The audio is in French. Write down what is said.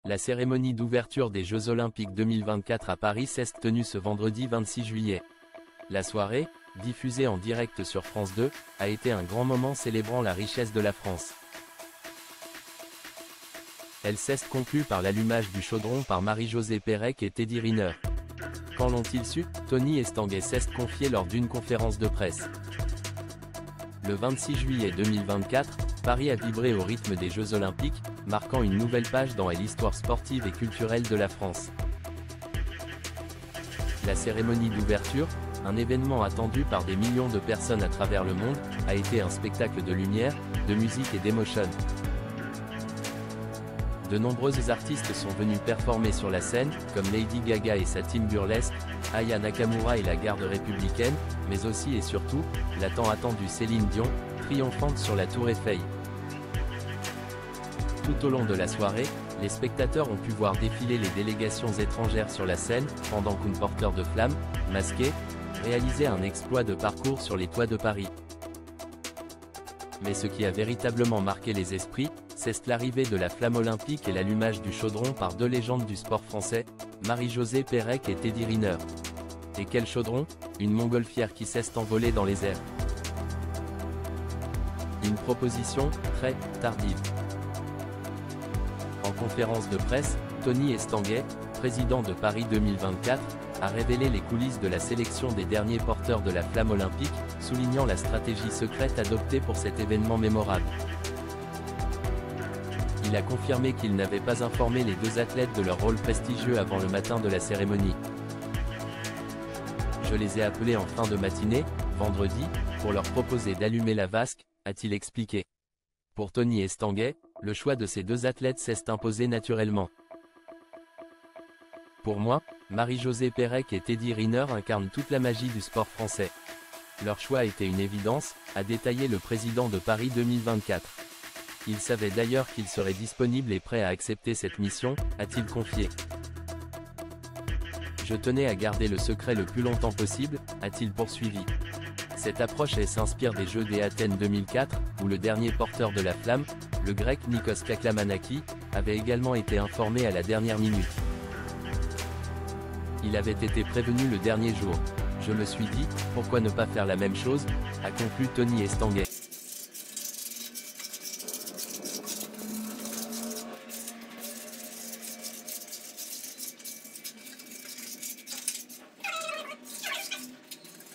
La cérémonie d'ouverture des Jeux Olympiques 2024 à Paris s'est tenue ce vendredi 26 juillet. La soirée, diffusée en direct sur France 2, a été un grand moment célébrant la richesse de la France. Elle s'est conclue par l'allumage du chaudron par Marie-Josée Pérec et Teddy Riner. Quand l'ont-ils su? Tony Estanguet s'est confié lors d'une conférence de presse. Le 26 juillet 2024, Paris a vibré au rythme des Jeux Olympiques, marquant une nouvelle page dans l'histoire sportive et culturelle de la France. La cérémonie d'ouverture, un événement attendu par des millions de personnes à travers le monde, a été un spectacle de lumière, de musique et d'émotion. De nombreux artistes sont venus performer sur la scène, comme Lady Gaga et sa team burlesque, Aya Nakamura et la garde républicaine, mais aussi et surtout, la tant attendue Céline Dion, triomphante sur la Tour Eiffel. Tout au long de la soirée, les spectateurs ont pu voir défiler les délégations étrangères sur la scène, pendant qu'un porteur de flammes, masqué, réalisait un exploit de parcours sur les toits de Paris. Mais ce qui a véritablement marqué les esprits, c'est l'arrivée de la flamme olympique et l'allumage du chaudron par deux légendes du sport français, Marie-Josée Pérec et Teddy Riner. Et quel chaudron? Une montgolfière qui s'est envolée dans les airs. Une proposition, très tardive. En conférence de presse, Tony Estanguet, président de Paris 2024, a révélé les coulisses de la sélection des derniers porteurs de la flamme olympique, soulignant la stratégie secrète adoptée pour cet événement mémorable. Il a confirmé qu'il n'avait pas informé les deux athlètes de leur rôle prestigieux avant le matin de la cérémonie. Je les ai appelés en fin de matinée, vendredi, pour leur proposer d'allumer la vasque, a-t-il expliqué. Pour Tony Estanguet, le choix de ces deux athlètes s'est imposé naturellement. Pour moi, Marie-Josée Pérec et Teddy Riner incarnent toute la magie du sport français. Leur choix était une évidence, a détaillé le président de Paris 2024. Il savait d'ailleurs qu'il serait disponible et prêt à accepter cette mission, a-t-il confié. Je tenais à garder le secret le plus longtemps possible, a-t-il poursuivi. Cette approche s'inspire des Jeux d'Athènes 2004, où le dernier porteur de la flamme, le grec Nikos Kaklamanaki, avait également été informé à la dernière minute. Il avait été prévenu le dernier jour. Je me suis dit, pourquoi ne pas faire la même chose, a conclu Tony Estanguet.